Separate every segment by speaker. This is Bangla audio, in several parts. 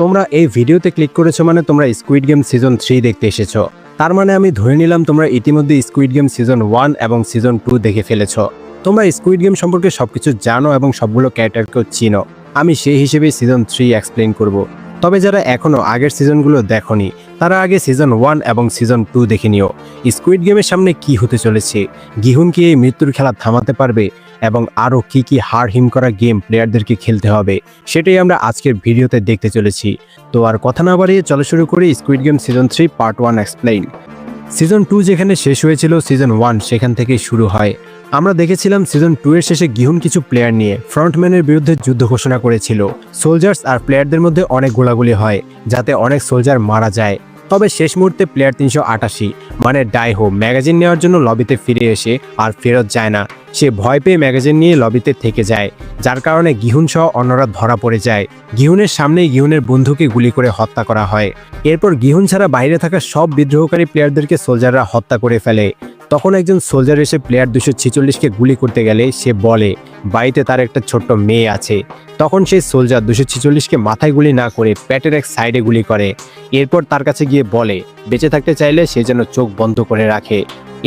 Speaker 1: তোমরা এই ভিডিওতে ক্লিক করেছো মানে তোমরা স্কুইড গেম সিজন 3 দেখতে এসেছো। তার মানে আমি ধরে নিলাম তোমরা ইতিমধ্যে স্কুইড গেম সিজন 1 এবং সিজন 2 দেখে ফেলেছো। তোমরা স্কুইড গেম সম্পর্কে সবকিছু জানো এবং সবগুলো ক্যারেক্টারকেও চিনো। আমি সেই হিসেবে সিজন 3 এক্সপ্লেইন করব। তবে যারা এখনও আগের সিজনগুলো দেখোনি তারা আগে সিজন 1 এবং সিজন 2 দেখে নিও। স্কুইড গেমের সামনে কি হতে চলেছে, গিহুন কি এই মৃত্যুর খেলা থামাতে পারবে এবং আরও কি হাড় হিম করা গেম প্লেয়ারদেরকে খেলতে হবে, সেটাই আমরা আজকের ভিডিওতে দেখতে চলেছি। তো আর কথা না বাড়িয়ে চলো শুরু করি squid game season 3 part 1 explain. Season 2 যেখানে শেষ হয়েছিল সিজন 1 সেখান থেকেই শুরু হয়। আমরা দেখেছিলাম সিজন 2 এর শেষে গিহুন কিছু প্লেয়ার নিয়ে ফ্রন্টম্যানের বিরুদ্ধে যুদ্ধ ঘোষণা করেছিল। সোলজার্স আর প্লেয়ারদের মধ্যে অনেক গোলাগুলি হয়, যাতে অনেক সোলজার মারা যায়। তবে শেষ মুহূর্তে প্লেয়ার 388 মানে ডাইহো ম্যাগাজিন নেওয়ার জন্য লবিতে ফিরে এসে আর ফেরত যায় না। সে ভয় পেয়ে ম্যাগাজিন নিয়ে লবিতে থেকে যায়, যার কারণে গিহুন সহ অন্যরা ধরা পড়ে যায়। গিহুনের সামনেই গিহুনের বন্ধুকে গুলি করে হত্যা করা হয়। এরপর গিহুন ছাড়া বাইরে থাকা সব বিদ্রোহকারী প্লেয়ারদেরকে সোলজাররা হত্যা করে ফেলে। তখন একজন সোলজার এসে প্লেয়ার 246কে গুলি করতে গেলে সে বলে বাড়িতে তার একটা ছোট্ট মেয়ে আছে। তখন সেই সোলজার 246কে মাথায় গুলি না করে প্যাটের এক সাইডে গুলি করে। এরপর তার কাছে গিয়ে বলে বেঁচে থাকতে চাইলে সে যেন চোখ বন্ধ করে রাখে।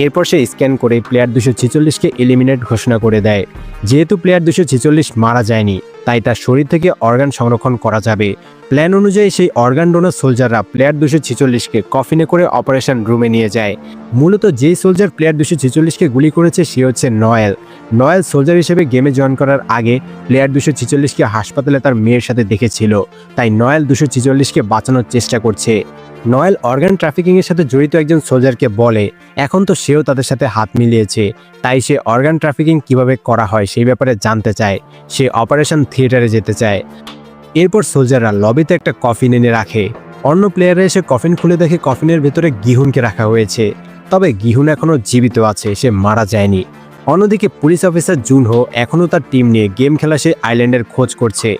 Speaker 1: এরপর সে স্ক্যান করে প্লেয়ার 246কে এলিমিনেট ঘোষণা করে দেয়। যেহেতু প্লেয়ার 246 মারা যায়নি তাই তার শরীর থেকে অর্গান সংরক্ষণ করা যাবে। প্ল্যান অনুযায়ী সেই অর্গান ডোনার সোলজাররা প্লেয়ার 246কে কফিনে করে অপারেশন রুমে নিয়ে যায়। মূলত যেই সোলজার প্লেয়ার 246কে গুলি করেছে সে হচ্ছে নয়েল। নয়েল সোলজার হিসেবে গেমে জয়েন করার আগে প্লেয়ার 246কে হাসপাতালে তার মেয়ের সাথে দেখেছিল, তাই নয়েল 246কে বাঁচানোর চেষ্টা করছে। নয়েল অর্গান ট্রাফিকিংয়ের সাথে জড়িত একজন সোলজারকে বলে এখন তো সেও তাদের সাথে হাত মিলিয়েছে, তাই সে অর্গান ট্রাফিকিং কিভাবে করা হয় সেই ব্যাপারে জানতে চায়। সে অপারেশন থিয়েটারে যেতে চায়। এরপর সোলজাররা লবিতে একটা কফিন এনে রাখে। অন্য প্লেয়াররা এসে কফিন খুলে দেখে কফিনের ভেতরে গিহুনকে রাখা হয়েছে। তবে গিহুন এখনও জীবিত আছে, সে মারা যায়নি। অন্যদিকে পুলিশ অফিসার জুনহো এখনও তার টিম নিয়ে গেম খেলা সে আইল্যান্ডের খোঁজ করছে।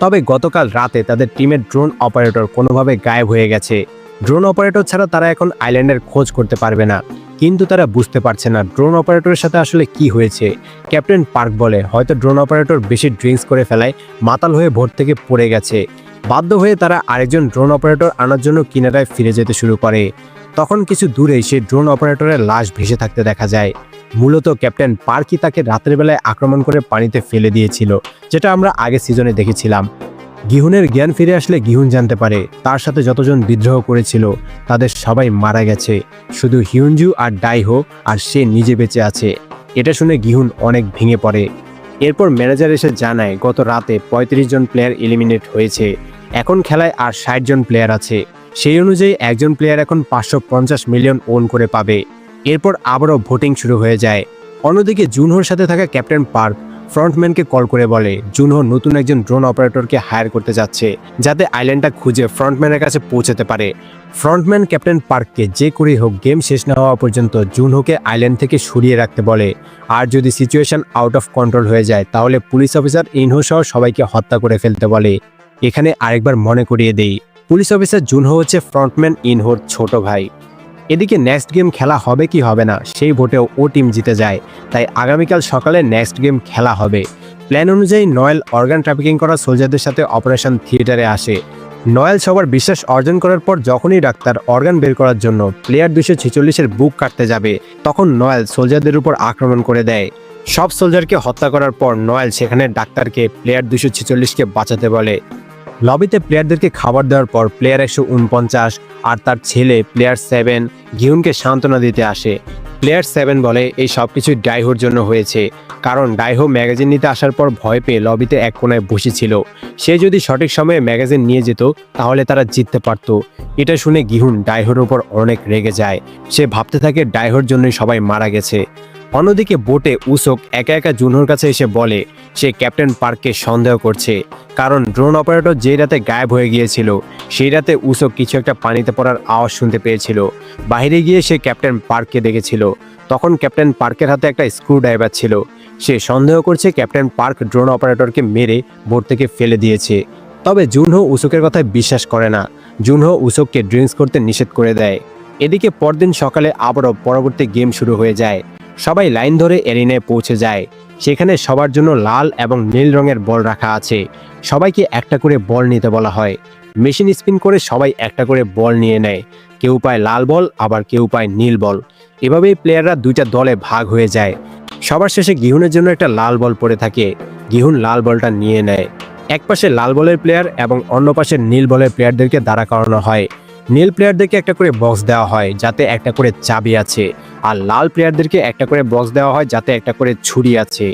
Speaker 1: তবে গতকাল রাতে তাদের টিমের ড্রোন অপারেটর কোনোভাবে গায়েব হয়ে গেছে। ড্রোন অপারেটর ছাড়া তারা এখন আইল্যান্ডের খোঁজ করতে পারবে না, কিন্তু তারা বুঝতে পারছে না ড্রোন অপারেটরের সাথে আসলে কি হয়েছে। ক্যাপ্টেন পার্ক বলে হয়তো ড্রোন অপারেটর বেশি ড্রিঙ্কস করে ফেলায় মাতাল হয়ে ভোট থেকে পড়ে গেছে। বাধ্য হয়ে তারা আরেকজন ড্রোন অপারেটর আনার জন্য কিনারায় ফিরে যেতে শুরু করে। তখন কিছু দূরেই সেই ড্রোন অপারেটরের লাশ ভেসে থাকতে দেখা যায়। মূলত ক্যাপ্টেন পার্কই তাকে রাতের বেলায় আক্রমণ করে পানিতে ফেলে দিয়েছিল, যেটা আমরা আগের সিজনে দেখেছিলাম। গিহুনের জ্ঞান ফিরে আসলে গিহুন জানতে পারে তার সাথে যতজন বিদ্রোহ করেছিল তাদের সবাই মারা গেছে, শুধু হিউনজু আর ডাইহো আর সে নিজে বেঁচে আছে। এটা শুনে গিহুন অনেক ভেঙে পড়ে। এরপর ম্যানেজার এসে জানায় গত রাতে 35 জন প্লেয়ার এলিমিনেট হয়েছে, এখন খেলায় আর 60 জন প্লেয়ার আছে। সেই অনুযায়ী একজন প্লেয়ার এখন 550 মিলিয়ন ওন করে পাবে। এরপর আবারও ভোটিং শুরু হয়ে যায়। অন্যদিকে জুনহোর সাথে থাকা ক্যাপ্টেন পার্ক ফ্রন্টম্যানকে কল করে বলে জুনহো নতুন একজন ড্রোন অপারেটরকে হায়ার করতে যাচ্ছে, যাতে আইল্যান্ডটা খুঁজে ফ্রন্টম্যানের কাছে পৌঁছাতে পারে। ফ্রন্টম্যান ক্যাপ্টেন পার্ককে যে করেই হোক গেম শেষ না হওয়া পর্যন্ত জুনহোকে আইল্যান্ড থেকে সরিয়ে রাখতে বলে। আর যদি সিচুয়েশন আউট অফ কন্ট্রোল হয়ে যায় তাহলে পুলিশ অফিসার ইনহো সহ সবাইকে হত্যা করে ফেলতে বলে। এখানে আরেকবার মনে করিয়ে দেই, পুলিশ অফিসার জুনহো হচ্ছে ফ্রন্টম্যান ইনহোর ছোট ভাই। এদিকে নেক্সট গেম খেলা হবে কি হবে না সেই ভোটেও ও টিম জিতে যায়, তাই আগামীকাল সকালে নেক্সট গেম খেলা হবে। প্ল্যান অনুযায়ী নয়েল অর্গান ট্রাফিকিং করা সোলজারদের সাথে অপারেশন থিয়েটারে আসে। নয়েল সবার বিশ্বাস অর্জন করার পর যখনই ডাক্তার অর্গান বের করার জন্য প্লেয়ার 246-এর বুক কাটতে যাবে তখন নয়েল সোলজারদের উপর আক্রমণ করে দেয়। সব সোলজারকে হত্যা করার পর নয়েল সেখানে ডাক্তারকে প্লেয়ার 246কে বাঁচাতে বলে। লবিতে প্লেয়ারদেরকে খাবার দেওয়ার পর প্লেয়ার 149 আর তার ছেলে প্লেয়ার 7 গিহুনকে সান্ত্বনা দিতে আসে। প্লেয়ার 7 বলে এই সব কিছুই ডাইহোর জন্য হয়েছে, কারণ ডাইহো ম্যাগাজিন নিতে আসার পর ভয় পেয়ে লবিতে এক কোনায় বসেছিল। সে যদি সঠিক সময়ে ম্যাগাজিন নিয়ে যেত তাহলে তারা জিততে পারত। এটা শুনে গিহুন ডাইহোর উপর অনেক রেগে যায়। সে ভাবতে থাকে ডাইহোর জন্যই সবাই মারা গেছে। অন্যদিকে বোটে উসোক একা একা জুনহোর কাছে এসে বলে সে ক্যাপ্টেন পার্ককে সন্দেহ করছে, কারণ ড্রোন অপারেটর যেই রাতে গায়েব হয়ে গিয়েছিল সেই রাতে উসোক কিছু একটা পানিতে পড়ার আওয়াজ শুনতে পেয়েছিল। বাইরে গিয়ে সে ক্যাপ্টেন পার্ককে দেখেছিল। তখন ক্যাপ্টেন পার্কের হাতে একটা স্ক্রু ড্রাইভার ছিল। সে সন্দেহ করছে ক্যাপ্টেন পার্ক ড্রোন অপারেটরকে মেরে বোট থেকে ফেলে দিয়েছে। তবে জুনহো উসোকের কথায় বিশ্বাস করে না। জুনহো উসোককে ড্রিঙ্কস করতে নিষেধ করে দেয়। এদিকে পরদিন সকালে আবারও পরবর্তী গেম শুরু হয়ে যায়। সবাই লাইন ধরে এরিনায় পৌঁছে যায়। সেখানে সবার জন্য লাল এবং নীল রঙের বল রাখা আছে। সবাইকে একটা করে বল নিতে বলা হয়। মেশিন স্পিন করে সবাই একটা করে বল নিয়ে নেয়। কেউ পায় লাল বল, আবার কেউ পায় নীল বল। এভাবেই প্লেয়াররা দুইটা দলে ভাগ হয়ে যায়। সবার শেষে গিহুনের জন্য একটা লাল বল পড়ে থাকে। গিহুন লাল বলটা নিয়ে নেয়। এক পাশে লাল বলের প্লেয়ার এবং অন্য পাশে নীল বলের প্লেয়ারদেরকে দাঁড়া করানো হয়। নীল প্লেয়ারদেরকে একটা করে বক্স দেওয়া হয় যাতে একটা করে চাবি আছে, আর লাল প্লেয়ারদেরকে একটা করে বক্স দেওয়া হয় যাতে একটা করে ছুরি আছে।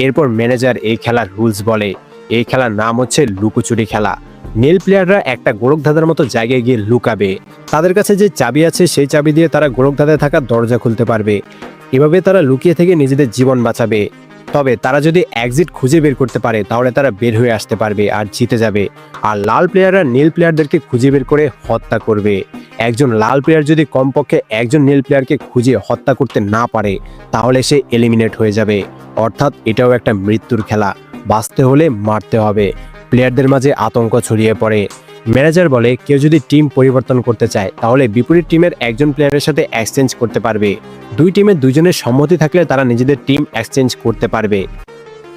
Speaker 1: এরপর ম্যানেজার এই খেলার রুলস বলে। এই খেলার নাম হচ্ছে লুকোচুরি খেলা। নীল প্লেয়াররা একটা গোলকধাঁধার মতো জায়গায় গিয়ে লুকাবে। তাদের কাছে যে চাবি আছে সেই চাবি দিয়ে তারা গোলকধাঁধায় থাকা দরজা খুলতে পারবে। এভাবে তারা লুকিয়ে থেকে নিজেদের জীবন বাঁচাবে। তবে তারা যদি এক্সিট খুঁজে বের করতে পারে তাহলে তারা বের হয়ে আসতে পারবে আর জিতে যাবে। আর লাল প্লেয়াররা নীল প্লেয়ারদেরকে খুঁজে বের করে হত্যা করবে। একজন লাল প্লেয়ার যদি কমপক্ষে একজন নীল প্লেয়ারকে খুঁজে হত্যা করতে না পারে তাহলে সে এলিমিনেট হয়ে যাবে। অর্থাৎ এটাও একটা মৃত্যুর খেলা, বাঁচতে হলে মারতে হবে। প্লেয়ারদের মাঝে আতঙ্ক ছড়িয়ে পড়ে। ম্যানেজার বলে কেউ যদি টিম পরিবর্তন করতে চায় তাহলে বিপরীত টিমের একজন প্লেয়ারের সাথে এক্সচেঞ্জ করতে পারবে। দুই টিমের দুজনের সম্মতি থাকলে তারা নিজেদের টিম এক্সচেঞ্জ করতে পারবে।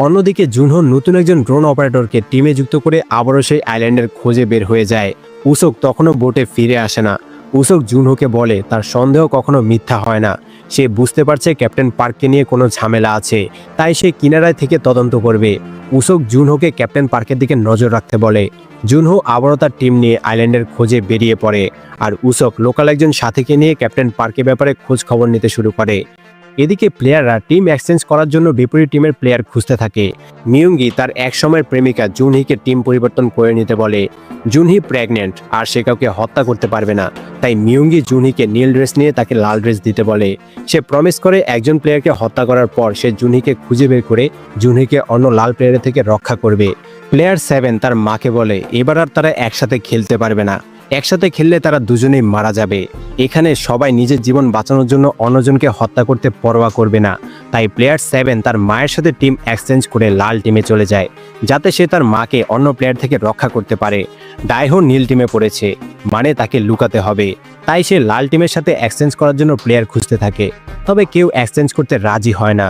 Speaker 1: অন্যদিকে জুনহো নতুন একজন ড্রোন অপারেটরকে টিমে যুক্ত করে আবারও সেই আইল্যান্ডের খোঁজে বের হয়ে যায়। উসক তখনও বোটে ফিরে আসে না। উসক জুনহোকে বলে তার সন্দেহ কখনো মিথ্যা হয় না। সে বুঝতে পারছে ক্যাপ্টেন পার্ককে নিয়ে কোনো ঝামেলা আছে, তাই সে কিনারায় থেকে তদন্ত করবে। উসক জুনহোকে ক্যাপ্টেন পার্কের দিকে নজর রাখতে বলে। জুনহো আবারও তার টিম নিয়ে আইল্যান্ডের খোঁজে বেরিয়ে পড়ে, আর উসক লোকাল একজন সাথীকে নিয়ে ক্যাপ্টেন পার্কের ব্যাপারে খোঁজ খবর নিতে শুরু করে। এদিকে প্লেয়াররা টিম এক্সচেঞ্জ করার জন্য বিপরীত টিমের প্লেয়ার খুঁজতে থাকে। মিয়ুঙ্গি তার এক সময়ের প্রেমিকা জুনহিকে টিম পরিবর্তন করে নিতে বলে। জুনহি প্রেগনেন্ট আর সে কাউকে হত্যা করতে পারবে না, তাই মিয়ুঙ্গি জুনহিকে নীল ড্রেস নিয়ে তাকে লাল ড্রেস দিতে বলে। সে প্রমিস করে একজন প্লেয়ারকে হত্যা করার পর সে জুনহিকে খুঁজে বের করে জুনহিকে অন্য লাল প্লেয়ারের থেকে রক্ষা করবে। প্লেয়ার 7 তার মাকে বলে এবার আর তারা একসাথে খেলতে পারবে না, একসাথে খেললে তারা দুজনেই মারা যাবে। এখানে সবাই নিজের জীবন বাঁচানোর জন্য অন্যজনকে হত্যা করতে পরোয়া করবে না। তাই প্লেয়ার 7 তার মায়ের সাথে টিম এক্সচেঞ্জ করে লাল টিমে চলে যায়, যাতে সে তার মাকে অন্য প্লেয়ার থেকে রক্ষা করতে পারে। ডাইহো নীল টিমে পড়েছে, মানে তাকে লুকাতে হবে। তাই সে লাল টিমের সাথে এক্সচেঞ্জ করার জন্য প্লেয়ার খুঁজতে থাকে, তবে কেউ এক্সচেঞ্জ করতে রাজি হয় না।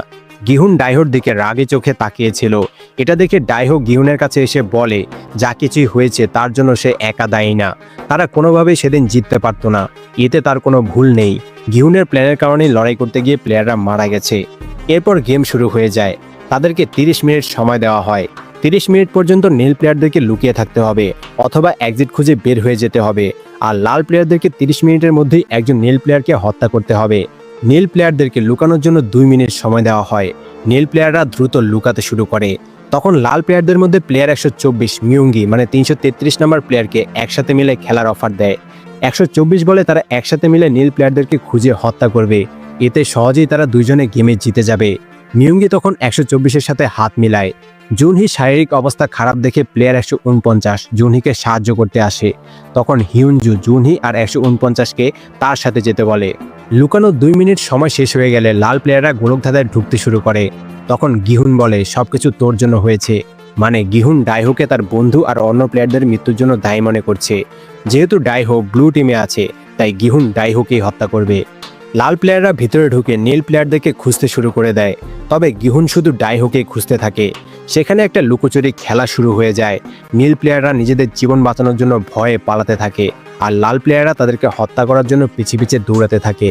Speaker 1: গিহুন ডাইহোর দিকে রাগে চোখে তাকিয়েছিল। এটা দেখে ডাইহো গিহুনের কাছে এসে বলে যা কিছুই হয়েছে তার জন্য সে একা দায়ী না, তারা কোনোভাবেই সেদিন জিততে পারতো না, এতে তার কোনো ভুল নেই। গিহুনের প্ল্যানের কারণেই লড়াই করতে গিয়ে প্লেয়াররা মারা গেছে। এরপর গেম শুরু হয়ে যায়। তাদেরকে 30 মিনিট সময় দেওয়া হয়। 30 মিনিট পর্যন্ত নীল প্লেয়ারদেরকে লুকিয়ে থাকতে হবে অথবা এক্সিট খুঁজে বের হয়ে যেতে হবে, আর লাল প্লেয়ারদেরকে 30 মিনিটের মধ্যেই একজন নীল প্লেয়ারকে হত্যা করতে হবে। নীল প্লেয়ারদেরকে লুকানোর জন্য 2 মিনিট সময় দেওয়া হয়। নীল প্লেয়াররা দ্রুত লুকাতে শুরু করে। তখন লাল প্লেয়ারদের মধ্যে প্লেয়ার 124 মিয়ুঙ্গি মানে 333 নম্বর প্লেয়ারকে একসাথে মিলে খেলার অফার দেয়। 124 বলে তারা একসাথে মিলে নীল প্লেয়ারদেরকে খুঁজে হত্যা করবে। এতে সহজেই তারা দুইজনে গেমে জিতে যাবে। মিয়ুঙ্গি তখন 124-এর সাথে হাত মিলায়। জুনহি শারীরিক অবস্থা খারাপ দেখে প্লেয়ার 149 জুনহিকে সাহায্য করতে আসে। তখন হিউনজু জুনহি আর 149-কে তার সাথে যেতে বলে। লুকানো 2 মিনিট সময় শেষ হয়ে গেলে লাল প্লেয়াররা গোলকধাঁধায় ঢুকতে শুরু করে। তখন গিহুন বলে সবকিছু তোর জন্য হয়েছে, মানে গিহুন ডাইহোকে তার বন্ধু আর অন্য প্লেয়ারদের মৃত্যুর জন্য দায়ী মনে করছে। যেহেতু ডাইহো ব্লু টিমে আছে তাই গিহুন ডাইহোকেই হত্যা করবে। লাল প্লেয়াররা ভিতরে ঢুকে নীল প্লেয়ারদেরকে খুঁজতে শুরু করে দেয়, তবে গিহুন শুধু ডাইহোকেই খুঁজতে থাকে। সেখানে একটা লুকোচুরি খেলা শুরু হয়ে যায়। নীল প্লেয়াররা নিজেদের জীবন বাঁচানোর জন্য ভয়ে পালাতে থাকে, আর লাল প্লেয়াররা তাদেরকে হত্যা করার জন্য পিছে পিছে দৌড়াতে থাকে।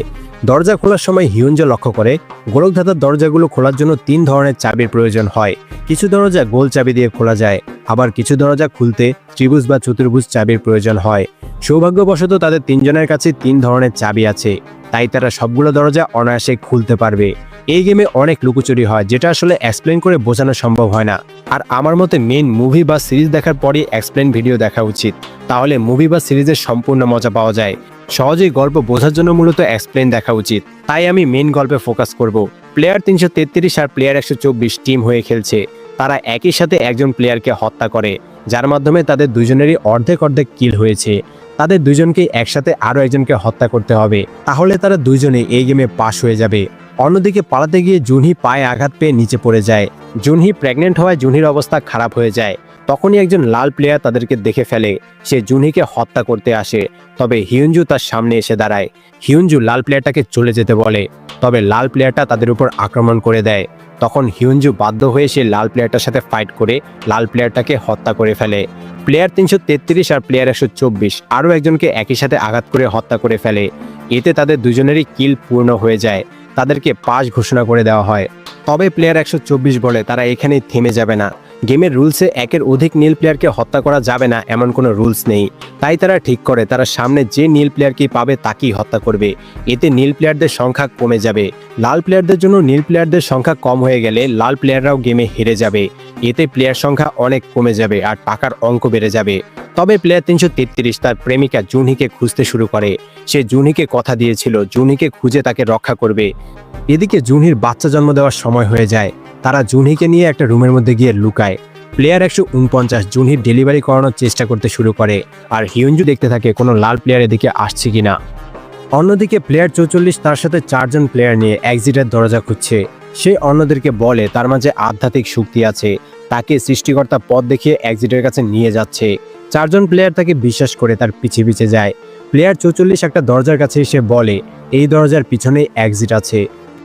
Speaker 1: দরজা খোলার সময় হিউনজো লক্ষ্য করে গোলকধাঁধার দরজাগুলো খোলার জন্য 3 ধরনের চাবির প্রয়োজন হয়। কিছু দরজা গোল চাবি দিয়ে খোলা যায়, আবার কিছু দরজা খুলতে ত্রিভুজ বা চতুর্ভুজ চাবির প্রয়োজন হয়। সৌভাগ্যবশত তাদের 3 জনের কাছে 3 ধরনের চাবি আছে, তাই তারা সবগুলো দরজা অনায়াসে খুলতে পারবে। এই গেমে অনেক লুকোচুরি হয় যেটা আসলে এক্সপ্লেন করে বোঝানো সম্ভব হয় না। আর আমার মতে মেইন মুভি বা সিরিজ দেখার পরই এক্সপ্লেন ভিডিও দেখা উচিত, তাহলে মুভি বা সিরিজের সম্পূর্ণ মজা পাওয়া যায়। সহজেই গল্প বোঝার জন্য মূলত এক্সপ্লেন দেখা উচিত, তাই আমি মেইন গল্পে ফোকাস করব। প্লেয়ার 333 আর প্লেয়ার 124 টিম হয়ে খেলছে। তারা একই সাথে একজন প্লেয়ারকে হত্যা করে, যার মাধ্যমে তাদের দুজনেরই অর্ধেক অর্ধেক কিল হয়েছে। তাদের দুজনকেই একসাথে আরও একজনকে হত্যা করতে হবে, তাহলে তারা দুইজনে এই গেমে পাস হয়ে যাবে। অন্যদিকে পালাতে গিয়ে জুনহি পায়ে আঘাত পেয়ে নিচে পড়ে যায়। জুনহি প্রেগনেন্ট হওয়ায় জুনহির অবস্থা খারাপ হয়ে যায়। তখনই একজন লাল প্লেয়ার তাদেরকে দেখে ফেলে। সে জুনহিকে হত্যা করতে আসে, তবে হিউনজু তার সামনে এসে দাঁড়ায়। হিউনজু লাল প্লেয়ারটাকে চলে যেতে বলে, তবে লাল প্লেয়ারটা তাদের উপর আক্রমণ করে দেয়। তখন হিউনজু বাধ্য হয়ে সে লাল প্লেয়ারটার সাথে ফাইট করে লাল প্লেয়ারটাকে হত্যা করে ফেলে। প্লেয়ার 333 আর প্লেয়ার 124 আরও একজনকে একই সাথে আঘাত করে হত্যা করে ফেলে। এতে তাদের দুজনেরই কিল পূর্ণ হয়ে যায়, তাদেরকে পাস ঘোষণা করে দেওয়া হয়। তবে প্লেয়ার 124 বলে তারা এখানেই থেমে যাবে না। গেমের রুলসে একের অধিক নীল প্লেয়ারকে হত্যা করা যাবে না এমন কোনো রুলস নেই। তাই তারা ঠিক করে তারা সামনে যে নীল প্লেয়ারকেই পাবে তাকেই হত্যা করবে। এতে নীল প্লেয়ারদের সংখ্যা কমে যাবে। লাল প্লেয়ারদের জন্য নীল প্লেয়ারদের সংখ্যা কম হয়ে গেলে লাল প্লেয়াররাও গেমে হেরে যাবে। এতে প্লেয়ার সংখ্যা অনেক কমে যাবে আর টাকার অঙ্ক বেড়ে যাবে। তবে প্লেয়ার 333 তার প্রেমিকা জুনহিকে খুঁজতে শুরু করে। সে জুনহিকে কথা দিয়েছিল জুনহিকে খুঁজে তাকে রক্ষা করবে। এদিকে জুনহির বাচ্চা জন্ম দেওয়ার সময় হয়ে যায়। তারা জুনহিকে নিয়ে একটা রুমের মধ্যে গিয়ে লুকায়। প্লেয়ার 149 জুনহির ডেলিভারি করানোর চেষ্টা করতে শুরু করে আর হিউনজু দেখতে থাকে কোনো লাল প্লেয়ার এদিকে আসছে কিনা। অন্যদিকে প্লেয়ার 44 তার সাথে 4 জন প্লেয়ার নিয়ে এক্সিটের দরজা খুঁজছে। সে অন্যদেরকে বলে তার মাঝে আধ্যাত্মিক শক্তি আছে, তাকে সৃষ্টিকর্তা পথ দেখিয়ে এক্সিটের কাছে নিয়ে যাচ্ছে। 4 জন প্লেয়ার তাকে বিশ্বাস করে তার পিছে পিছে যায়। প্লেয়ার 44 একটা দরজার কাছে এসে বলে এই দরজার পিছনেই এক্সিট আছে,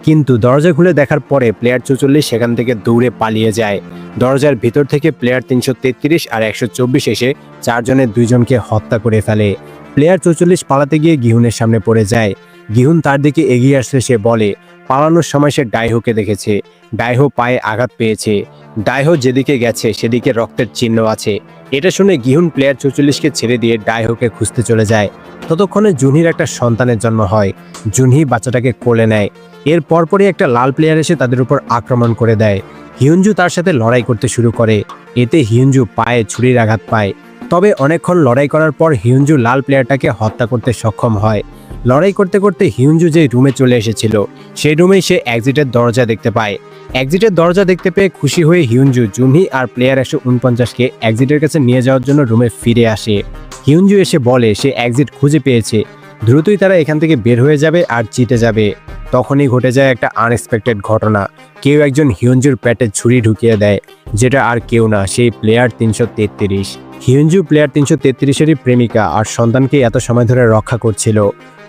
Speaker 1: কিন্তু দরজা খুলে দেখার পরে প্লেয়ার 44 সেখান থেকে দৌড়ে পালিয়ে যায়। দরজার ভিতর থেকে প্লেয়ার 333 আর 124 এসে 4 জনের 2 জনকে হত্যা করে ফেলে। প্লেয়ার 44 পালাতে গিয়ে গিহুনের সামনে পড়ে যায়। গিহুন তার দিকে এগিয়ে আসলে সে বলে পালানোর সময় সে ডাইহোকে দেখেছে। ডাইহো পায়ে আঘাত পেয়েছে। ডাইহো যেদিকে গেছে সেদিকে রক্তের চিহ্ন আছে। এটা শুনে গিহুন প্লেয়ার 44কে ছেড়ে দিয়ে ডাইহোকে খুঁজতে চলে যায়। ততক্ষণে জুনহির একটা সন্তানের জন্ম হয়। জুনহি বাচ্চাটাকে কোলে নেয়। এর পরপরই একটা লাল প্লেয়ার এসে তাদের উপর আক্রমণ করে দেয়। হিউনজু তার সাথে লড়াই করতে শুরু করে। এতে হিউনজু পায়ে ছুরির আঘাত পায়। তবে অনেকক্ষণ লড়াই করার পর হিউনজু লাল প্লেয়ারটাকে হত্যা করতে সক্ষম হয়। লড়াই করতে করতে হিউনজু যে রুমে চলে এসেছিল সেই রুমেই সে এক্সিটের দরজা দেখতে পায়। এক্সিটের দরজা দেখতে পেয়ে খুশি হয়ে হিউনজু জুনহি আর প্লেয়ার 149কে এক্সিটের কাছে নিয়ে যাওয়ার জন্য রুমে ফিরে আসে। হিউনজু এসে বলে সে এক্সিট খুঁজে পেয়েছে, দ্রুতই তারা এখান থেকে বের হয়ে যাবে আর জিতে যাবে। তখনই ঘটে যায় একটা আনএক্সপেক্টেড ঘটনা। কেউ একজন হিউনজুর পেটে ছুরি ঢুকিয়ে দেয়, যেটা আর কেউ না সেই প্লেয়ার 333। হিউনজু প্লেয়ার 333-এরই প্রেমিকা আর সন্তানকে এত সময় ধরে রক্ষা করছিল।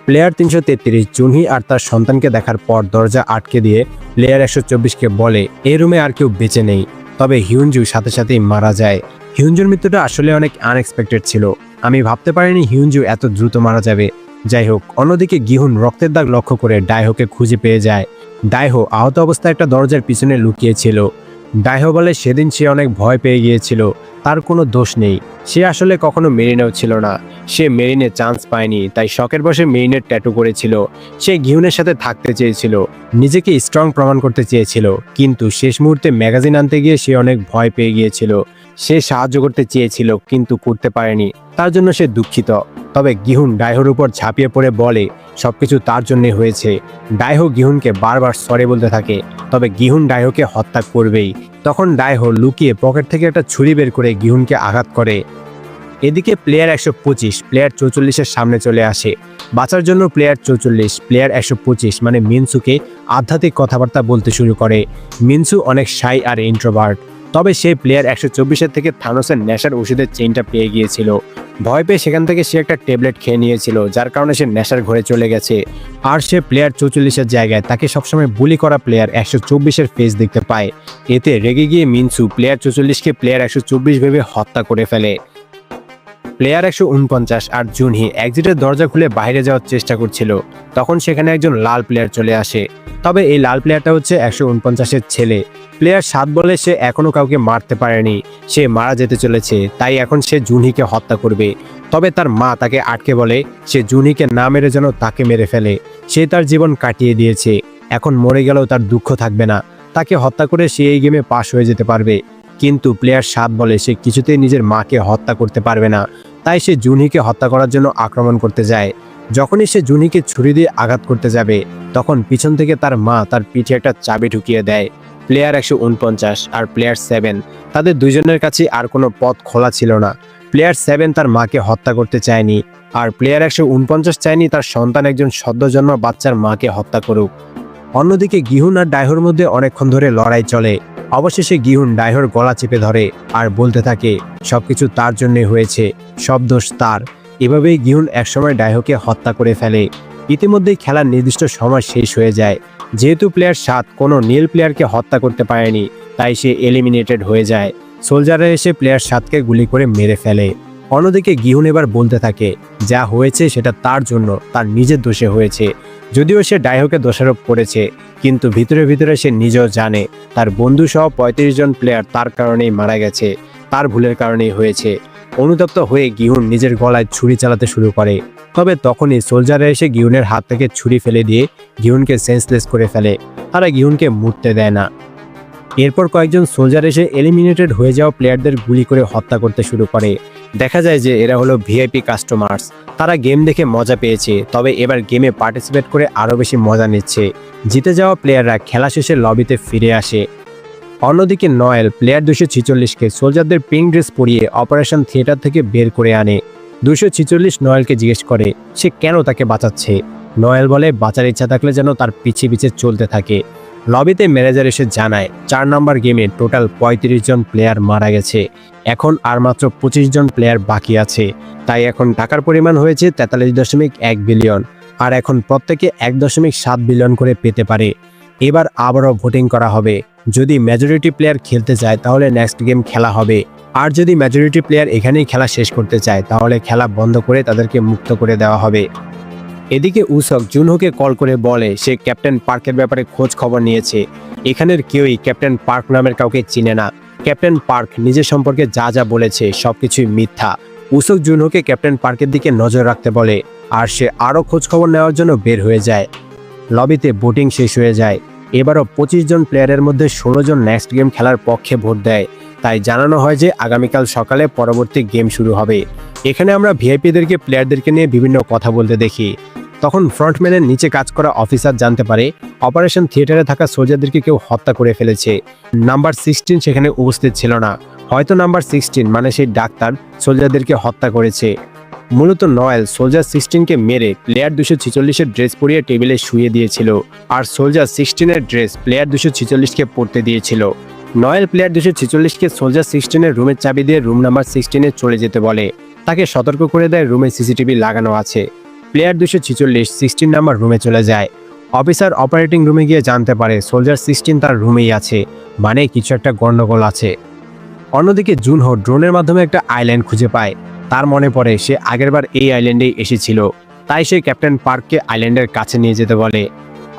Speaker 1: প্লেয়ার 333 জুনহি আর তার সন্তানকে দেখার পর দরজা আটকে দিয়ে প্লেয়ার 124কে বলে এই রুমে আর কেউ বেঁচে নেই। তবে হিউনজু সাথে সাথেই মারা যায়। হিউনজুর মৃত্যুটা আসলে অনেক আনএক্সপেক্টেড ছিল। আমি ভাবতে পারিনি হিউনজু এত দ্রুত মারা যাবে। যাই হোক, অন্যদিকে গিহুন রক্তের দাগ লক্ষ্য করে ডাইহোকে খুঁজে পেয়ে যায়। ডাইহো আহত অবস্থায় একটা দরজার পিছনে লুকিয়েছিল। ডাইহো বলে সেদিন সে অনেক ভয় পেয়ে গিয়েছিল, তার কোনো দোষ নেই। সে আসলে কখনো মেরিনেও ছিল না। সে মেরিনে চান্স পায়নি, তাই শখের বসে মেরিনের ট্যাটু করেছিল। সে গিহুনের সাথে থাকতে চেয়েছিল, নিজেকে স্ট্রং প্রমাণ করতে চেয়েছিল, কিন্তু শেষ মুহূর্তে ম্যাগাজিন আনতে গিয়ে সে অনেক ভয় পেয়ে গিয়েছিল। সে সাহায্য করতে চেয়েছিল কিন্তু করতে পারেনি, তার জন্য সে দুঃখিত। তবে গিহুন ডাইহোর উপর ঝাঁপিয়ে পড়ে বলে সবকিছু তার জন্যই হয়েছে। ডাইহো গিহুনকে বারবার সরি বলতে থাকে, তবে গিহুন ডাইহোকে হত্যা করবেই। তখন ডাইহো লুকিয়ে পকেট থেকে একটা ছুরি বের করে গিহুনকে আঘাত করে। এদিকে প্লেয়ার 125 প্লেয়ার 44-এর সামনে চলে আসে। বাঁচার জন্য প্লেয়ার 44 প্লেয়ার 125 মানে মিনসুকে আধ্যাত্মিক কথাবার্তা বলতে শুরু করে। মিনসু অনেক শাই আর ইন্ট্রোভার্ট। তবে সে প্লেয়ার 124-এর থেকে থানোসের নেশার ওষুধের চেইনটা পেয়ে গিয়েছিল। ভয় পেয়ে সেখান থেকে সে একটা ট্যাবলেট খেয়ে নিয়েছিল, যার কারণে সে নেশার ঘরে চলে গেছে। আর সে প্লেয়ার 44-এর জায়গায় তাকে সবসময় বুলি করা প্লেয়ার 124-এর ফেস দেখতে পায়। এতে রেগে গিয়ে মিনসু প্লেয়ার 44কে প্লেয়ার 124 ভেবে হত্যা করে ফেলে। প্লেয়ার 149 আর জুনহি এক্সিটের দরজা খুলে বাইরে যাওয়ার চেষ্টা করছিল। তখন সেখানে একজন লাল প্লেয়ার চলে আসে। তবে এই লাল প্লেয়ারটা হচ্ছে 149-এর ছেলে। প্লেয়ার 7 বলে সে এখনো কাউকে মারতে পারেনি, সে মারা যেতে চলেছে, তাই এখন সে জুনহিকে হত্যা করবে। তবে তার মা তাকে আটকে বলে সে জুনহিকে না মেরে যেন তাকে মেরে ফেলে। সে তার জীবন কাটিয়ে দিয়েছে, এখন মরে গেলেও তার দুঃখ থাকবে না। তাকে হত্যা করে সে এই গেমে পাস হয়ে যেতে পারবে। কিন্তু প্লেয়ার 7 বলে সে কিছুতেই নিজের মাকে হত্যা করতে পারবে না, তাই সে জুনহিকে হত্যা করার জন্য আক্রমণ করতে যায়। যখনই সে জুনহিকে ছুরি দিয়ে আঘাত করতে যাবে, তখন পিছন থেকে তার মা তার পিঠে একটা চাবি ঢুকিয়ে দেয়। প্লেয়ার 149 আর প্লেয়ার 7 তাদের দুইজনের কাছে আর কোনো পথ খোলা ছিল না। প্লেয়ার 7 তার মাকে হত্যা করতে চায়নি, আর প্লেয়ার 149 চায়নি তার সন্তান একজন সদ্যজন্ম বাচ্চার মাকে হত্যা করুক। অন্যদিকে গিহুন আর ডাইহোর মধ্যে অনেকক্ষণ ধরে লড়াই চলে। অবশেষে গিহুন ডাইহোর গলা চেপে ধরে আর বলতে থাকে সবকিছু তার জন্যই হয়েছে, সব দোষ তার। এভাবেই গিহুন একসময় ডাইহোকে হত্যা করে ফেলে। ইতিমধ্যেই খেলার নির্দিষ্ট সময় শেষ হয়ে যায়। যেহেতু প্লেয়ার 7 কোনো নীল প্লেয়ারকে হত্যা করতে পারেনি, তাই সে এলিমিনেটেড হয়ে যায়। সোলজাররা এসে প্লেয়ার 7কে গুলি করে মেরে ফেলে। অন্যদিকে গিহুন এবার বলতে থাকে যা হয়েছে সেটা তার জন্য, তার নিজের দোষে হয়েছে। যদিও সে ডাইহোকে দোষারোপ করেছে, কিন্তু ভিতরে ভিতরে সে নিজেও জানে তার বন্ধু সহ 35 জন প্লেয়ার তার কারণেই মারা গেছে, তার ভুলের কারণেই হয়েছে। অনুতপ্ত হয়ে গিহুন নিজের গলায় ছুরি চালাতে শুরু করে। তবে তখনই সোলজাররা এসে গিহুনের হাত থেকে ছুরি ফেলে দিয়ে গিহুনকে সেন্সলেস করে ফেলে। তারা গিহুনকে মরতে দেয় না। এরপর কয়েকজন সোলজার এসে এলিমিনেটেড হয়ে যাওয়া প্লেয়ারদের গুলি করে হত্যা করতে শুরু করে। দেখা যায় যে এরা হলো ভিআইপি কাস্টমার্স। তারা গেম দেখে মজা পেয়েছে, তবে এবার গেমে পার্টিসিপেট করে আরও বেশি মজা নিচ্ছে। জিতে যাওয়া প্লেয়াররা খেলা শেষে লবিতে ফিরে আসে। অন্যদিকে নয়েল প্লেয়ার 246কে সোলজারদের পিঙ্ক ড্রেস পরিয়ে অপারেশন থিয়েটার থেকে বের করে আনে। 246 নয়েলকে জিজ্ঞেস করে সে কেন তাকে বাঁচাচ্ছে। নয়েল বলে বাঁচার ইচ্ছা থাকলে যেন তার পিছে পিছে চলতে থাকে। লবিতে ম্যানেজার এসে জানায় 4 নম্বর গেমে টোটাল 35 জন প্লেয়ার মারা গেছে, এখন আর মাত্র 25 জন প্লেয়ার বাকি আছে। তাই এখন টাকার পরিমাণ হয়েছে 43.1 বিলিয়ন, আর এখন প্রত্যেকে 1.7 বিলিয়ন করে পেতে পারে। এবার আবারও ভোটিং করা হবে। যদি মেজরিটি প্লেয়ার খেলতে চায় তাহলে নেক্সট গেম খেলা হবে, আর যদি মেজরিটি প্লেয়ার এখানেই খেলা শেষ করতে চায় তাহলে খেলা বন্ধ করে তাদেরকে মুক্ত করে দেওয়া হবে। এদিকে উসক জুনহোকে কল করে বলে সে ক্যাপ্টেন পার্কের ব্যাপারে খোঁজ খবর নিয়েছে। এখানের কেউই ক্যাপ্টেন পার্ক নামের কাউকে চিনে না। ক্যাপ্টেন পার্ক নিজের সম্পর্কে যা যা বলেছে সবকিছুই মিথ্যা। উসক জুনহোকে ক্যাপ্টেন পার্কের দিকে নজর রাখতে বলে, আর সে আরও খোঁজ খবর নেওয়ার জন্য বের হয়ে যায়। লবিতে ভোটিং শেষ হয়ে যায়। এবারও 25 জন প্লেয়ারের মধ্যে 16 জন নেক্সট গেম খেলার পক্ষে ভোট দেয়। তাই জানানো হয় যে আগামীকাল সকালে পরবর্তী গেম শুরু হবে। এখানে আমরা ভিআইপিদেরকে প্লেয়ারদেরকে নিয়ে বিভিন্ন কথা বলতে দেখি। তখন ফ্রন্টম্যানের নিচে কাজ করা অফিসার জানতে পারে অপারেশন থিয়েটারে থাকা সোলজারদেরকে কেউ হত্যা করে ফেলেছে। নাম্বার 16 সেখানে উপস্থিত ছিল না। হয়তো নাম্বার 16 মানে সেই ডাক্তার সোলজারদেরকে হত্যা করেছে। মূলত নয়েল সোলজার 16কে মেরে প্লেয়ার 246-এর ড্রেস পরিয়ে টেবিলে শুয়ে দিয়েছিল, আর সোলজার 16-এর ড্রেস প্লেয়ার 246-কে পরতে দিয়েছিল। নয়েল প্লেয়ার 246-কে সোলজার 16-এর রুমের চাবি দিয়ে রুম নাম্বার 16-এ চলে যেতে বলে। তাকে সতর্ক করে দেয় রুমে সিসিটিভি লাগানো আছে। প্লেয়ার 246 16 নাম্বার রুমে চলে যায়। অফিসার অপারেটিং রুমে গিয়ে জানতে পারে সোলজার 16 তার রুমেই আছে, মানে কিছু একটা গন্ডগোল আছে। অন্যদিকে জুনহো ড্রোনের মাধ্যমে একটা আইল্যান্ড খুঁজে পায়। তার মনে পড়ে সে আগেরবার এই আইল্যান্ডেই এসেছিল, তাই সে ক্যাপ্টেন পার্ককে আইল্যান্ডের কাছে নিয়ে যেতে বলে।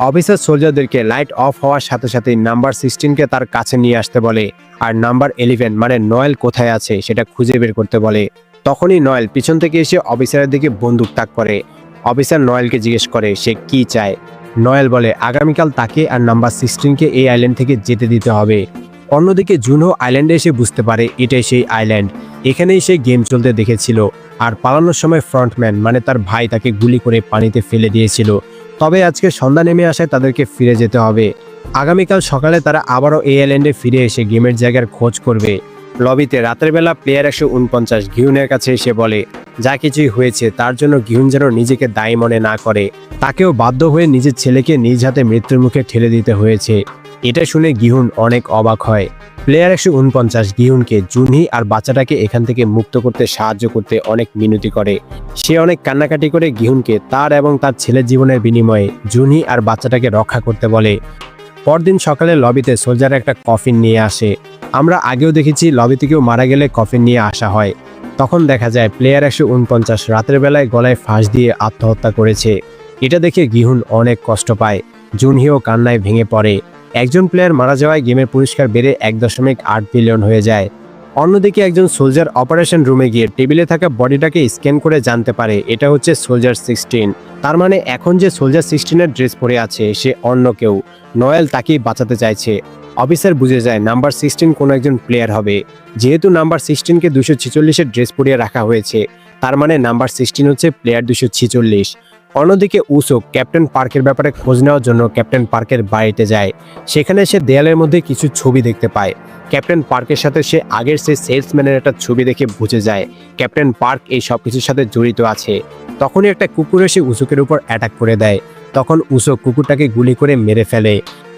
Speaker 1: অফিসার সোলজারদেরকে লাইট অফ হওয়ার সাথে সাথেই নাম্বার 16কে তার কাছে নিয়ে আসতে বলে, আর নাম্বার 11 মানে নয়েল কোথায় আছে সেটা খুঁজে বের করতে বলে। তখনই নয়েল পিছন থেকে এসে অফিসারের দিকে বন্দুক তাক করে। অফিসার নয়েলকে জিজ্ঞেস করে সে কি চায়। নয়েল বলে আগামীকাল তাকে আর নাম্বার 16কে এই আইল্যান্ড থেকে যেতে দিতে হবে। অন্যদিকে জুনহো আইল্যান্ডে এসে বুঝতে পারে এটাই সেই আইল্যান্ড, এখানেই সে গেম চলতে দেখেছিল। আর পালানোর সময় ফ্রন্টম্যান মানে তার ভাই তাকে গুলি করে পানিতে ফেলে দিয়েছিল। তবে আজকে সন্ধ্যা নেমে আসায় তাদেরকে ফিরে যেতে হবে। আগামীকাল সকালে তারা আবারও এই আইল্যান্ডে ফিরে এসে গেমের জায়গার খোঁজ করবে। লবিতে রাতের বেলা প্লেয়ার 149 গিহুনের কাছে এসে বলে যা কিছুই হয়েছে তার জন্য গিহুন যেন নিজেকে দায়ী মনে না করে। তাকেও বাধ্য হয়ে নিজের ছেলেকে নিজ হাতে মৃত্যুর মুখে ঠেলে দিতে হয়েছে। এটা শুনে গিহুন অনেক অবাক হয়। প্লেয়ার 149 গিহুনকে জুনহি আর বাচ্চাটাকে এখান থেকে মুক্ত করতে সাহায্য করতে অনেক মিনতি করে। সে অনেক কান্নাকাটি করে গিহুনকে তার এবং তার ছেলের জীবনের বিনিময়ে জুনহি আর বাচ্চাটাকে রক্ষা করতে বলে। পরদিন সকালে লবিতে সোলজার একটা কফিন নিয়ে আসে। আমরা আগেও দেখেছি লবিতে কেউ মারা গেলে কফিন নিয়ে আসা হয়। তখন দেখা যায় প্লেয়ার 149 রাতের বেলায় গলায় ফাঁস দিয়ে আত্মহত্যা করেছে। এটা দেখে গিহুন অনেক কষ্ট পায়। জুনহিও কান্নায় ভেঙে পড়ে। একজন প্লেয়ার মারা যাওয়ায় গেমের পুরস্কার বেড়ে 1.8 বিলিয়ন হয়ে যায়। অন্যদিকে একজন সোলজার অপারেশন রুমে গিয়ে টেবিলে থাকা বডিটাকে স্ক্যান করে জানতে পারে এটা হচ্ছে সোলজার 16। তার মানে এখন যে সোলজার 16-এর ড্রেস পরে আছে সে অন্য কেউ। নয়েল তাকেই বাঁচাতে চাইছে। অফিসার বুঝে যায় নাম্বার 16 কোনো একজন প্লেয়ার হবে। যেহেতু নাম্বার 16কে 246-এর ড্রেস পরিয়ে রাখা হয়েছে, তার মানে নাম্বার 16 হচ্ছে প্লেয়ার 246। অন্যদিকে উসক ক্যাপ্টেন পার্কের ব্যাপারে খোঁজ নেওয়ার জন্য ক্যাপ্টেন পার্কের বাড়িতে যায়। সেখানে সে দেয়ালের মধ্যে কিছু ছবি দেখতে পায়। ক্যাপ্টেন পার্কের সাথে সে আগের সেই সেলসম্যানের একটা ছবি দেখে বুঝে যায় ক্যাপ্টেন পার্ক এই সব কিছুর সাথে জড়িত আছে। তখনই একটা কুকুর এসে উসকের উপর অ্যাটাক করে দেয়। তখন উসক কুকুরটাকে গুলি করে মেরে ফেলে।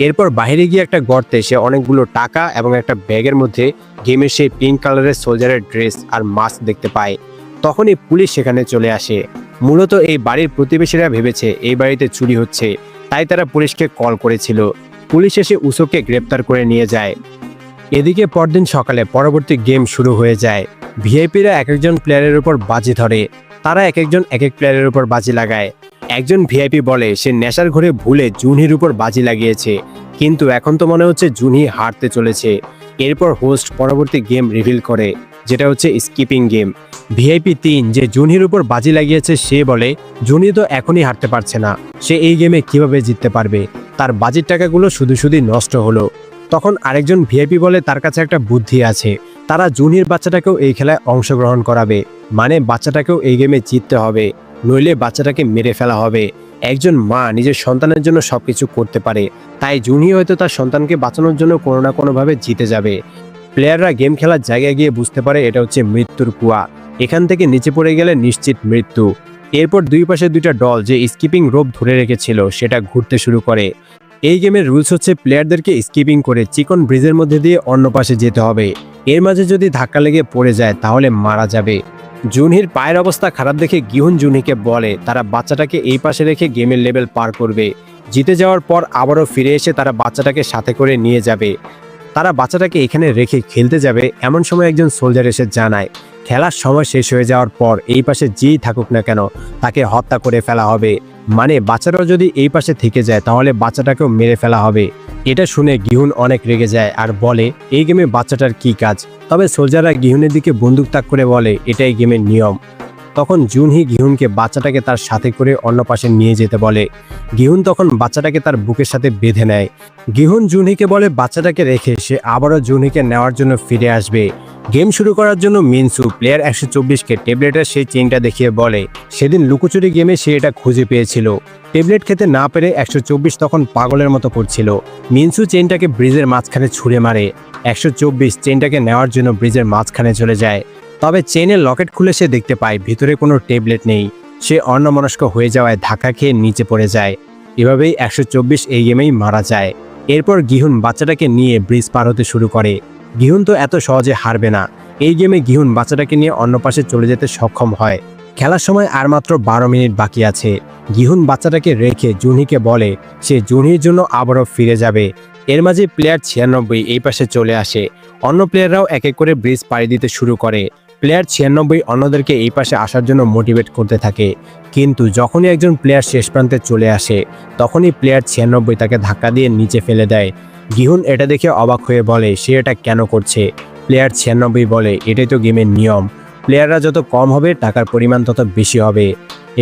Speaker 1: এরপর বাইরে গিয়ে একটা গর্তে সে অনেকগুলো টাকা এবং একটা ব্যাগের মধ্যে গেমের সেই পিঙ্ক কালারের সোলজারের ড্রেস আর মাস্ক দেখতে পায়। তখনই পুলিশ সেখানে চলে আসে। মূলত এই বাড়ির প্রতিবেশীরা ভেবেছে এই বাড়িতে চুরি হচ্ছে, তাই তারা পুলিশকে কল করেছিল। পুলিশ এসে উসোকে গ্রেপ্তার করে নিয়ে যায়। এদিকে পরদিন সকালে পরবর্তী গেম শুরু হয়ে যায়। ভিআইপিরা এক একজন প্লেয়ারের উপর বাজি ধরে, তারা এক একজন এক এক প্লেয়ারের উপর বাজি লাগায়। একজন ভিআইপি বলে সে নেশার ঘরে ভুলে জুনহির উপর বাজি লাগিয়েছে, কিন্তু এখন তো মনে হচ্ছে জুনহি হারতে চলেছে। এরপর হোস্ট পরবর্তী গেম রিভিল করে, যেটা হচ্ছে স্কিপিং গেম। ভিআইপি 3 যে জুনহির উপর বাজি লাগিয়েছে সে বলে জুনহি তো এখনই হারতে পারছে না, সে এই গেমে কিভাবে জিততে পারবে, তার বাজির টাকাগুলো শুধু শুধু নষ্ট হলো। তখন আরেকজন ভিআইপি বলে তার কাছে একটা বুদ্ধি আছে, তারা জুনহির বাচ্চাটাকেও এই খেলায় অংশগ্রহণ করাবে, মানে বাচ্চাটাকেও এই গেমে জিততে হবে, নইলে বাচ্চাটাকে মেরে ফেলা হবে। একজন মা নিজের সন্তানের জন্য সবকিছু করতে পারে, তাই জুনহি হয়তো তার সন্তানকে বাঁচানোর জন্য কোনো না কোনোভাবে জিতে যাবে। প্লেয়াররা গেম খেলার জায়গায় গিয়ে বুঝতে পারে এটা হচ্ছে মৃত্যুর কুয়া, এখান থেকে নিচে পড়ে গেলে নিশ্চিত মৃত্যু। এরপর দুই পাশে দুইটা দল যে স্কিপিং রোপ ধরে রেখেছিল সেটা ঘুরতে শুরু করে। এই গেমের রুলস হচ্ছে প্লেয়ারদেরকে স্কিপিং করে চিকন ব্রিজের মধ্যে দিয়ে অন্য পাশে যেতে হবে। এর মাঝে যদি ধাক্কা লেগে পড়ে যায় তাহলে মারা যাবে। জুনহির পায়ের অবস্থা খারাপ দেখে গিহুন জুনহিকে বলে তারা বাচ্চাটাকে এই পাশে রেখে গেমের লেভেল পার করবে। জিতে যাওয়ার পর আবারও ফিরে এসে তারা বাচ্চাটাকে সাথে করে নিয়ে যাবে। তারা বাচ্চাটাকে এখানে রেখে খেলতে যাবে, এমন সময় একজন সোলজার এসে জানায় খেলার সময় শেষ হয়ে যাওয়ার পর এই পাশে যেই থাকুক না কেন তাকে হত্যা করে ফেলা হবে, মানে বাচ্চাটাও যদি এই পাশে থেকে যায় তাহলে বাচ্চাটাকেও মেরে ফেলা হবে। এটা শুনে গিহুন অনেক রেগে যায় আর বলে এই গেমে বাচ্চাটার কি কাজ। তবে সোলজাররা গিহুনের দিকে বন্দুক তাক করে বলে এটাই গেমের নিয়ম। তখন জুনহি গিহুনকে বাচ্চাটাকে তার সাথে করে অন্য পাশে নিয়ে যেতে বলে। গিহুন তখন বাচ্চাটাকে তার বুকের সাথে বেঁধে নেয়। গিহুন জুনহিকে বলে বাচ্চাটাকে রেখে সে আবারও জুনহিকে নেওয়ার জন্য ফিরে আসবে। গেম শুরু করার জন্য মিনসু প্লেয়ার 124কে ট্যাবলেটের সেই চেইনটা দেখিয়ে বলে সেদিন লুকোচুরি গেমে সে এটা খুঁজে পেয়েছিল। ট্যাবলেট খেতে না পেরে 124 তখন পাগলের মতো করছিল। মিনসু চেইনটাকে ব্রিজের মাঝখানে ছুঁড়ে মারে। 124 চেইনটাকে নেওয়ার জন্য ব্রিজের মাঝখানে চলে যায়। তবে চেইনের লকেট খুলে সে দেখতে পায় ভিতরে কোনো ট্যাবলেট নেই। সে অন্যমনস্ক হয়ে যাওয়ায় ধাক্কা খেয়ে নিচে পড়ে যায়। এভাবেই 124 এই গেমেই মারা যায়। এরপর গিহুন বাচ্চাটাকে নিয়ে ব্রিজ পার হতে শুরু করে। গিহুন তো এত সহজে হারবে না। এই গেমে গিহুন বাচ্চাটাকে নিয়ে অন্য পাশে চলে যেতে সক্ষম হয়। খেলার সময় আর মাত্র 12 মিনিট বাকি আছে। গিহুন বাচ্চাটাকে রেখে জুনহিকে বলে সে জুনহির জন্য আবারও ফিরে যাবে। এর মাঝে প্লেয়ার 96 এই পাশে চলে আসে। অন্য প্লেয়াররাও এক এক করে ব্রিজ পাড়ি দিতে শুরু করে। প্লেয়ার 96 অন্যদেরকে এই পাশে আসার জন্য মোটিভেট করতে থাকে, কিন্তু যখনই একজন প্লেয়ার শেষ প্রান্তে চলে আসে তখনই প্লেয়ার 96 তাকে ধাক্কা দিয়ে নিচে ফেলে দেয়। গিহুন এটা দেখে অবাক হয়ে বলে সে এটা কেন করছে। প্লেয়ার 96 বলে এটাই তো গেমের নিয়ম, প্লেয়াররা যত কম হবে টাকার পরিমাণ তত বেশি হবে।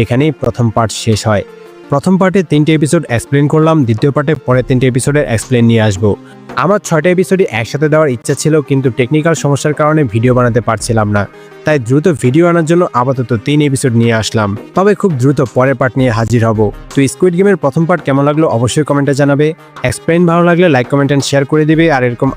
Speaker 1: এখানেই প্রথম পার্ট শেষ হয়। প্রথম পার্টে 3টে এপিসোড এক্সপ্লেন করলাম, দ্বিতীয় পার্টে পরে 3টে এপিসোডের এক্সপ্লেন নিয়ে আসবো। আমার 6টা এপিসোডই একসাথে দেওয়ার ইচ্ছা ছিল, কিন্তু টেকনিক্যাল সমস্যার কারণে ভিডিও বানাতে পারছিলাম না, তাই দ্রুত ভিডিও আনার জন্য আপাতত 3 এপিসোড নিয়ে আসলাম। তবে খুব দ্রুত পরের পার্ট নিয়ে হাজির হব। তো স্কুইড গেমের প্রথম পার্ট কেমন লাগলো অবশ্যই কমেন্টে জানাবে। এক্সপ্লেন ভালো লাগলে লাইক কমেন্ট এন্ড শেয়ার করে দিবে। আর এরকম